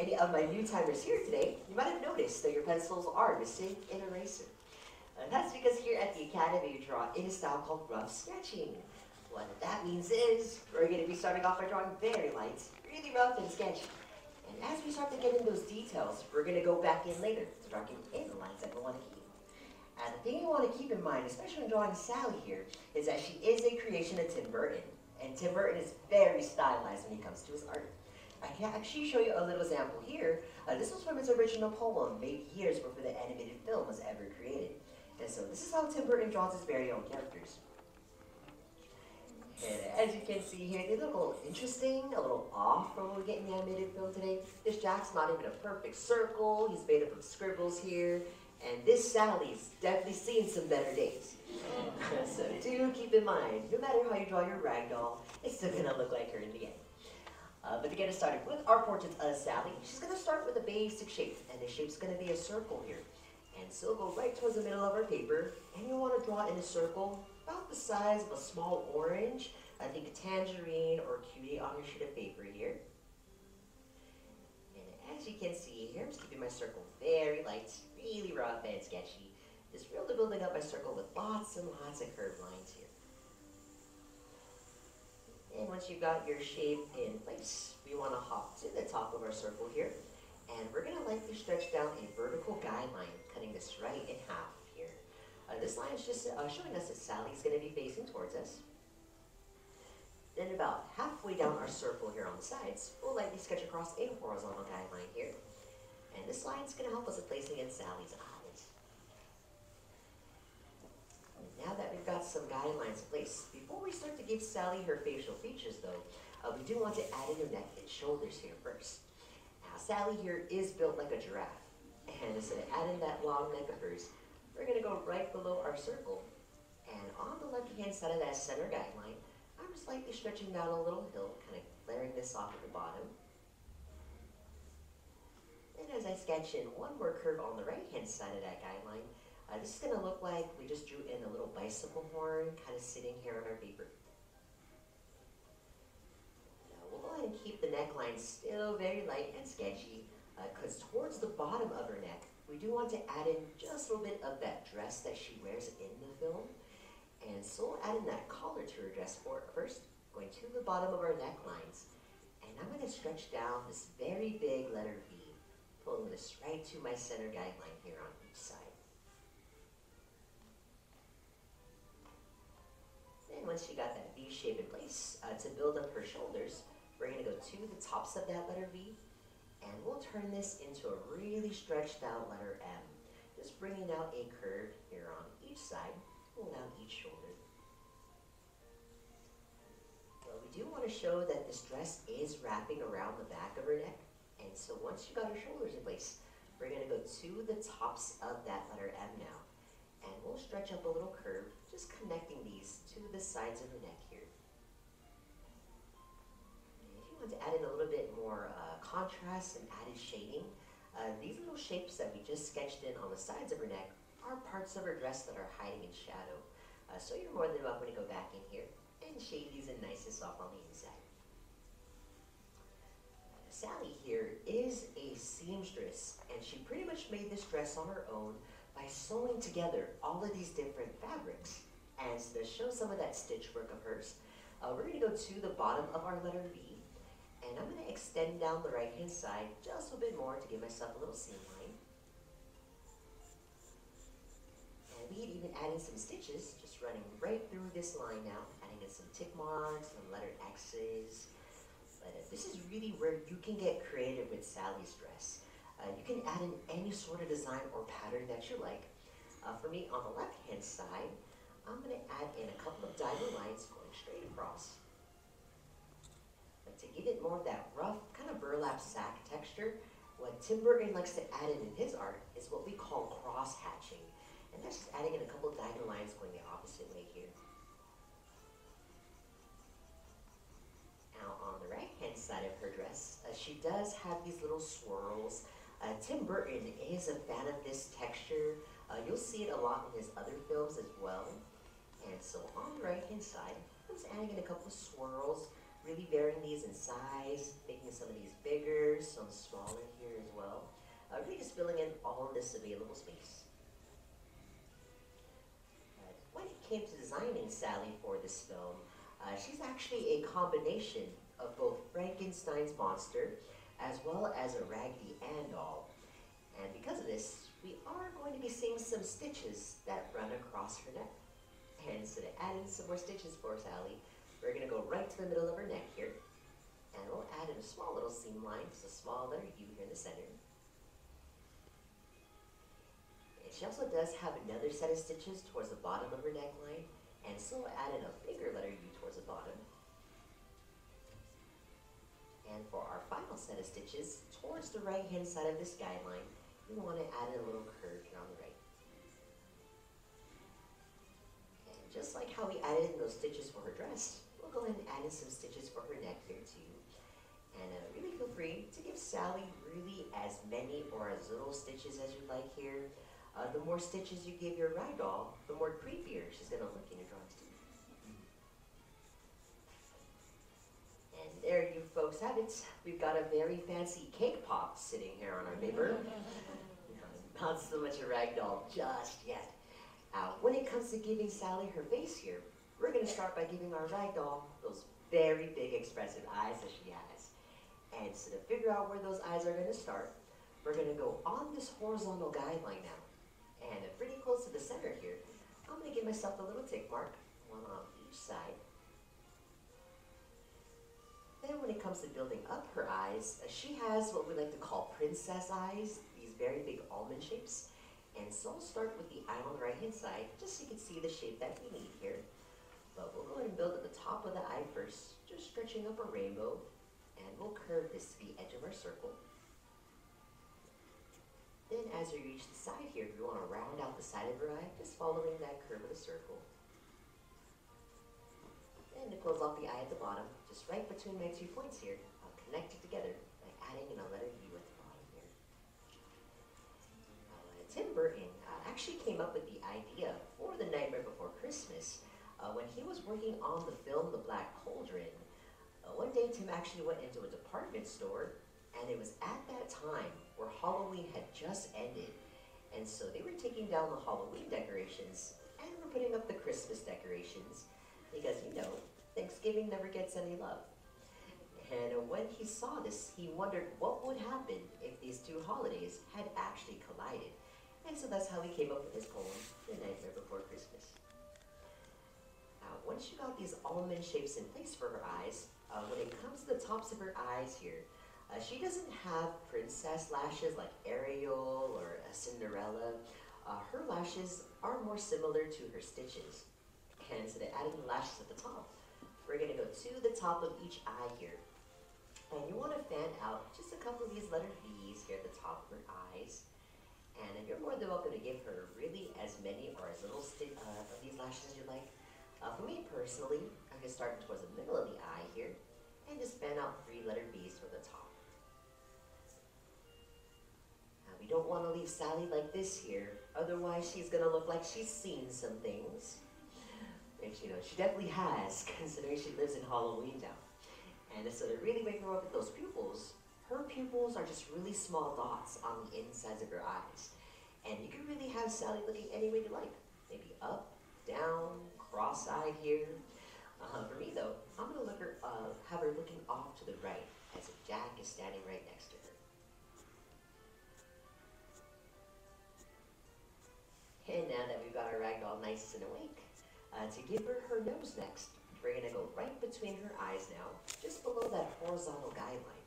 any of my new timers here today, you might have noticed that your pencils are missing an eraser. And that's because here at the Academy, you draw in a style called rough sketching. What that means is, we're going to be starting off by drawing very light, really rough and sketchy. And as we start to get in those details, we're going to go back in later to darken in the lines that we want to keep. And the thing you want to keep in mind, especially when drawing Sally here, is that she is a creation of Tim Burton. And Tim Burton is very stylized when it comes to his art. I can actually show you a little example here. This was from his original poem, made years before the animated film was ever created. And so this is how Tim Burton draws his very own characters. And as you can see here, they look a little interesting, a little off from what we get in the animated film today. This Jack's not even a perfect circle. He's made up of scribbles here. And this Sally's definitely seen some better days. So do keep in mind, no matter how you draw your ragdoll, it's still gonna look like her in the end. But to get us started with our portrait of Sally, she's gonna start with a basic shape, and the shape's gonna be a circle here. And so go right towards the middle of our paper, and you wanna draw in a circle about the size of a small orange, I think a tangerine or cutie on your sheet of paper here. And as you can see here, I'm just keeping my circle very light, really rough and sketchy. Just really building up my circle with lots and lots of curved lines here. And once you've got your shape in place, we want to hop to the top of our circle here. And we're going to lightly stretch down a vertical guideline, cutting this right in half here. This line is just showing us that Sally's going to be facing towards us. Then about halfway down our circle here on the sides, we'll lightly sketch across a horizontal guideline here. And this line is going to help us in placing in Sally's eyes. And now that we've got some guidelines in place, before we start to give Sally her facial features though, we do want to add in her neck and shoulders here first. Now Sally here is built like a giraffe, and instead of adding that long neck of hers, we're going to go right below our circle. And on the left-hand side of that center guideline, I'm slightly stretching down a little hill, kind of flaring this off at the bottom. And as I sketch in one more curve on the right-hand side of that guideline, this is going to look like we just drew in a little bicycle horn kind of sitting here on our paper. Now we'll go ahead and keep the neckline still very light and sketchy, because towards the bottom of her neck, we do want to add in just a little bit of that dress that she wears in the film. And so we'll add in that collar to her dress first, going to the bottom of our necklines. And I'm going to stretch down this very big letter V, pulling this right to my center guideline here on each side. Then once you got that V shape in place, to build up her shoulders, we're going to go to the tops of that letter V, and we'll turn this into a really stretched out letter M, just bringing out a curve here on each side, pulling out each shoulder. Well, we do want to show that this dress is wrapping around the back of her neck, and so once you got your shoulders in place, we're going to go to the tops of that letter M now, and we'll stretch up a little curve, just connecting these to the sides of her neck here. And if you want to add in a little bit more contrast and added shading, these little shapes that we just sketched in on the sides of her neck are parts of her dress that are hiding in shadow. So you're more than welcome to go back in here and shade these in nicest off on the inside. Sally here is a seamstress, and she pretty much made this dress on her own by sewing together all of these different fabrics. And to show some of that stitch work of hers, we're going to go to the bottom of our letter V, and I'm going to extend down the right-hand side just a bit more to give myself a little seam line. And we can even add in some stitches, just running right through this line now, adding in some tick marks, some letter X's. But this is really where you can get creative with Sally's dress. You can add in any sort of design or pattern that you like. For me, on the left-hand side, I'm going to add in a couple of diagonal lines going straight across. But to give it more of that rough, kind of burlap sack texture, what Tim Burton likes to add in his art is what we call cross-hatching. And that's just adding in a couple of diagonal lines going the opposite way here. Now on the right-hand side of her dress, she does have these little swirls. Tim Burton is a fan of this texture. You'll see it a lot in his other films as well. And so on the right-hand side, I'm just adding in a couple of swirls, really varying these in size, making some of these bigger, some smaller really just filling in all of this available space. When it came to designing Sally for this film, she's actually a combination of both Frankenstein's monster as well as a Raggedy Ann doll. And because of this, we are going to be seeing some stitches that run across her neck. And so to add in some more stitches for Sally, we're going to go right to the middle of her neck here. And we'll add in a small little seam line, just a small letter U here in the center. And she also does have another set of stitches towards the bottom of her neckline, and so we'll add in a bigger letter U towards the bottom. And for our final set of stitches, towards the right-hand side of this guideline, we want to add in a little curve here on the right. And just like how we added in those stitches for her dress, we'll go ahead and add in some stitches for her neck here too. And really feel free to give Sally really as many or as little stitches as you like here. The more stitches you give your rag doll, the more creepier she's going to look in your drawings too. And there you folks have it. We've got a very fancy cake pop sitting here on our paper. Not so much a rag doll just yet. When it comes to giving Sally her face here, we're going to start by giving our rag doll those very big expressive eyes that she has. And so to figure out where those eyes are going to start, we're going to go on this horizontal guideline now. And pretty close to the center here, I'm going to give myself a little tick mark, one on each side. Then when it comes to building up her eyes, she has what we like to call princess eyes, these very big almond shapes. And so I'll start with the eye on the right-hand side, just so you can see the shape that we need here. But we'll go ahead and build at the top of the eye first, just stretching up a rainbow. And we'll curve this to the edge of our circle. Then as we reach the side here, we want to round out the side of her eye, just following that curve of the circle. And to close off the eye at the bottom, just right between my 2 points here, I'll connect it together by adding in a letter U at the bottom here. Tim Burton actually came up with the idea for The Nightmare Before Christmas when he was working on the film The Black Cauldron. One day, Tim actually went into a department store, and it was at that time where Halloween had just ended. And so they were taking down the Halloween decorations and were putting up the Christmas decorations because, you know, Thanksgiving never gets any love. And when he saw this, he wondered what would happen if these two holidays had actually collided. And so that's how he came up with his poem, The Nightmare Before Christmas. Now, once you got these almond shapes in place for her eyes, when it comes to the tops of her eyes here, she doesn't have princess lashes like Ariel or Cinderella. Her lashes are more similar to her stitches. And so to add in the lashes at the top, we're going to go to the top of each eye here. And you want to fan out just a couple of these letter V's here at the top of her eyes. And you're more than welcome to give her really as many or as little of these lashes as you like. For me personally, I'm going to start towards the middle of the eye here and just fan out 3 letter V's for the top. Now, we don't want to leave Sally like this here, otherwise she's going to look like she's seen some things. Which, you know, she definitely has, considering she lives in Halloween Town. And so to really make her up with those pupils, her pupils are just really small dots on the insides of her eyes. And you can really have Sally looking any way you like. Maybe up, down, cross-eyed here. For me though, I'm going to have her looking off to the right, as if Jack is standing right next to her. And now that we've got our ragdoll nice and awake, to give her her nose next, we're going to go right between her eyes now, just below that horizontal guideline.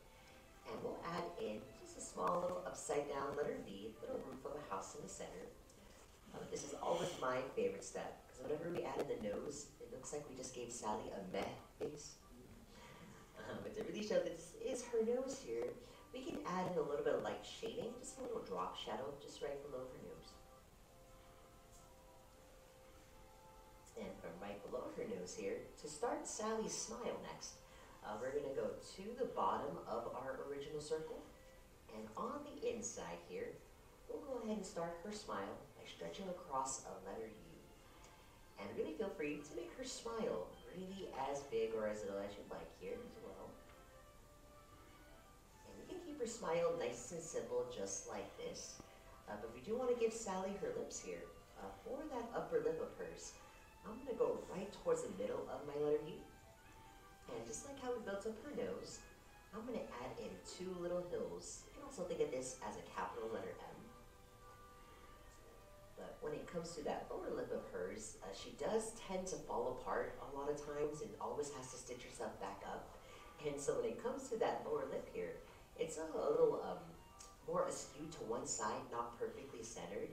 And we'll add in just a small little upside down letter V, little roof of a house in the center. This is always my favorite step, because whenever we add in the nose, it looks like we just gave Sally a meh face. But to really show that this is her nose here, we can add in a little bit of light shading, just a little drop shadow, just right below her nose. And from right below her nose here, to start Sally's smile next, we're going to go to the bottom of our original circle. And on the inside here, we'll go ahead and start her smile by stretching across a letter U. And really feel free to make her smile really as big or as little as you'd like here as well. And you can keep her her smile nice and simple, just like this. But we do want to give Sally her lips here. For that upper lip of hers, I'm going to go right towards the middle of my letter U. And just like how we built up her nose, I'm going to add in two little hills. You can also think of this as a capital letter M. But when it comes to that lower lip of hers, she does tend to fall apart a lot of times and always has to stitch herself back up. And so when it comes to that lower lip here, it's a little more askew to one side, not perfectly centered.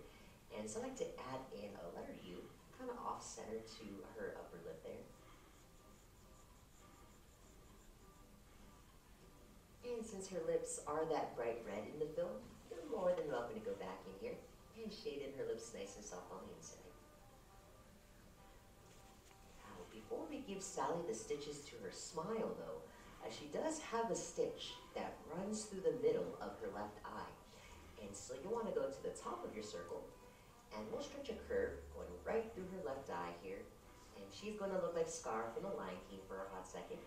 And so I like to add in a letter U, kind of off-center to her upper lip there. And since her lips are that bright red in the film, you're more than welcome to go back in here and shade in her lips nice and soft on the inside. Now, before we give Sally the stitches to her smile though, she does have a stitch that runs through the middle of her left eye. And so you want to go to the top of your circle, and we'll stretch a curve going right through her left eye here. And she's going to look like Scar from The Lion King for a hot second.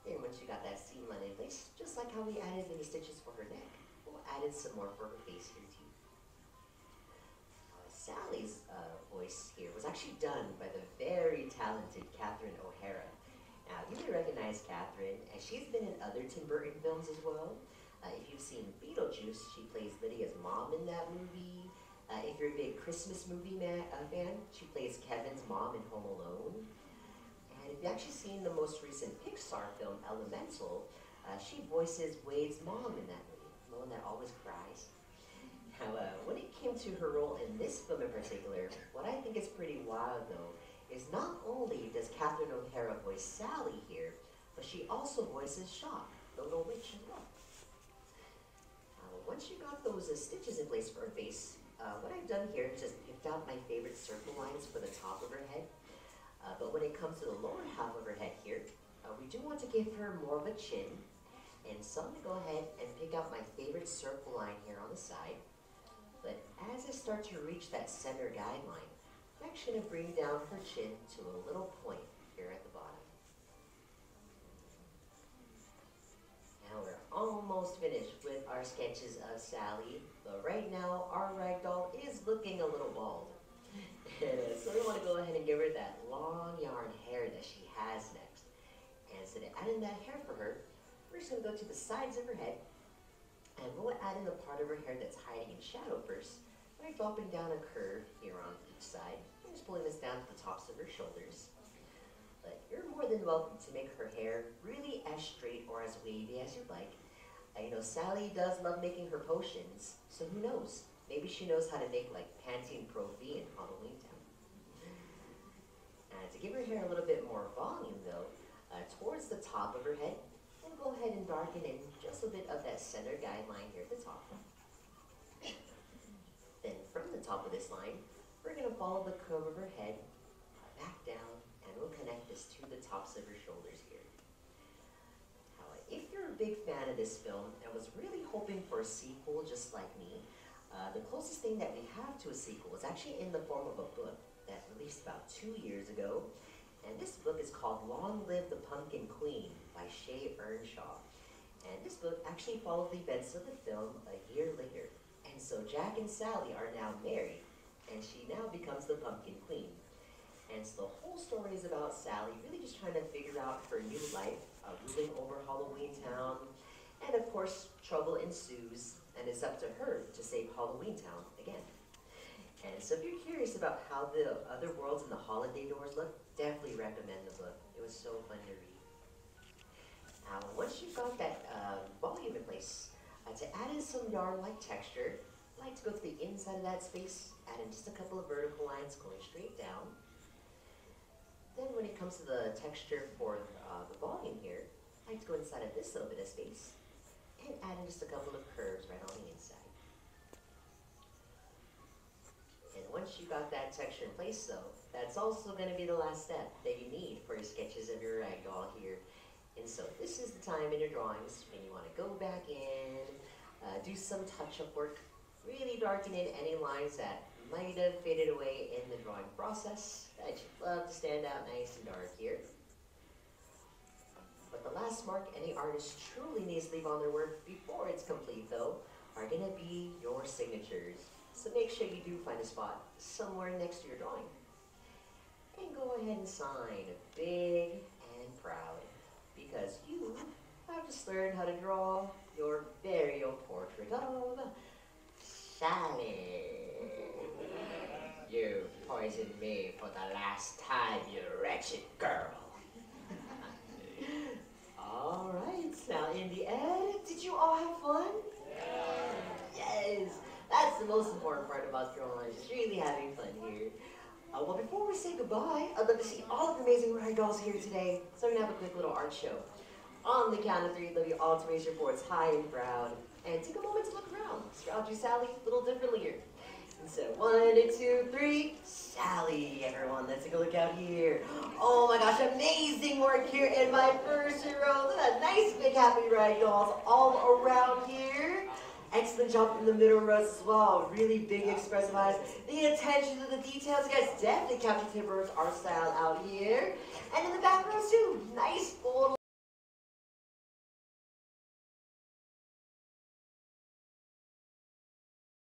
Then once you got that seam line in place, just like how we added in the stitches for her neck, we'll add in some more for her face here too. Sally's voice here was actually done by the very talented Catherine O'Hara. Now, you may recognize Catherine, and she's been in other Tim Burton films as well. If you've seen Beetlejuice, she plays Lydia's mom in that movie. If you're a big Christmas movie fan, she plays Kevin's mom in Home Alone. And if you've actually seen the most recent Pixar film, Elemental, she voices Wade's mom in that movie, the one that always cries. Now, when it came to her role in this film in particular, what I think is pretty wild though, is not only does Catherine O'Hara voice Sally here, but she also voices Shock, the little witch as well. Once you got those stitches in place for her face, what I've done here is just picked out my favorite circle lines for the top of her head. But when it comes to the lower half of her head here, we do want to give her more of a chin. And so I'm going to go ahead and pick out my favorite circle line here on the side. But as I start to reach that center guideline, I'm actually going to bring down her chin to a little point here at the bottom. Now we're almost finished with our sketches of Sally, but right now our ragdoll is looking a little bald. So we want to go ahead and give her that long yarn hair that she has next. And so to add in that hair for her, we're just going to go to the sides of her head, and we'll add in the part of her hair that's hiding in shadow first, by dropping down a curve here on each side, and just pulling this down to the tops of her shoulders. But you're more than welcome to make her hair really as straight or as wavy as you'd like. You know, Sally does love making her potions, so who knows? Maybe she knows how to make like Pantene Pro V in Halloween Town. To give her hair a little bit more volume though, towards the top of her head, we'll go ahead and darken in just a bit of that center guideline here at the top. Then from the top of this line, we're going to follow the curve of her head back down, and we'll connect this to the tops of her shoulders here. Now, if you're a big fan of this film and was really hoping for a sequel just like me, the closest thing that we have to a sequel is actually in the form of a book that released about 2 years ago. And this book is called Long Live the Pumpkin Queen by Shay Earnshaw. And this book actually follows the events of the film a year later. And so Jack and Sally are now married, and she now becomes the Pumpkin Queen. And so the whole story is about Sally really just trying to figure out her new life, ruling over Halloween Town. And of course, trouble ensues, and it's up to her to save Halloween Town again. And so if you're curious about how the other worlds in the holiday doors look, definitely recommend the book. It was so fun to read. Now, once you've got that volume in place, to add in some yarn-like texture, I like to go to the inside of that space, add in just a couple of vertical lines going straight down. Then when it comes to the texture for the volume here, I like to go inside of this little bit of space and add in just a couple of curves right on the inside. And once you got that texture in place though, that's also going to be the last step that you need for your sketches of your ragdoll here. And so this is the time in your drawings when you want to go back in, do some touch-up work, really darken in any lines that might have faded away in the drawing process that you'd love to stand out nice and dark here. But But the last mark any artist truly needs to leave on their work before it's complete, though, are going to be your signatures. So make sure you do find a spot somewhere next to your drawing. And go ahead and sign big and proud, because you have just learned how to draw your very own portrait of Sally. You poisoned me for the last time, you wretched girl. All right, now in the end, did you all have fun? Yes, that's the most important part about drawing, is really having fun here. Well, before we say goodbye, I'd love to see all of your amazing rag dolls here today, so we're going to have a quick little art show. On the count of three, let you all to raise your boards high and proud, and take a moment to look around. I'll do Sally a little differently here. And so 1, 2, 3, Sally, everyone, let's take a look out here. Oh my gosh, amazing work here in my first row. Look at that nice big happy rag dolls all around here. Excellent job in the middle rows as well. Really big expressive eyes. The attention to the details. You guys definitely captured Timber's art style out here.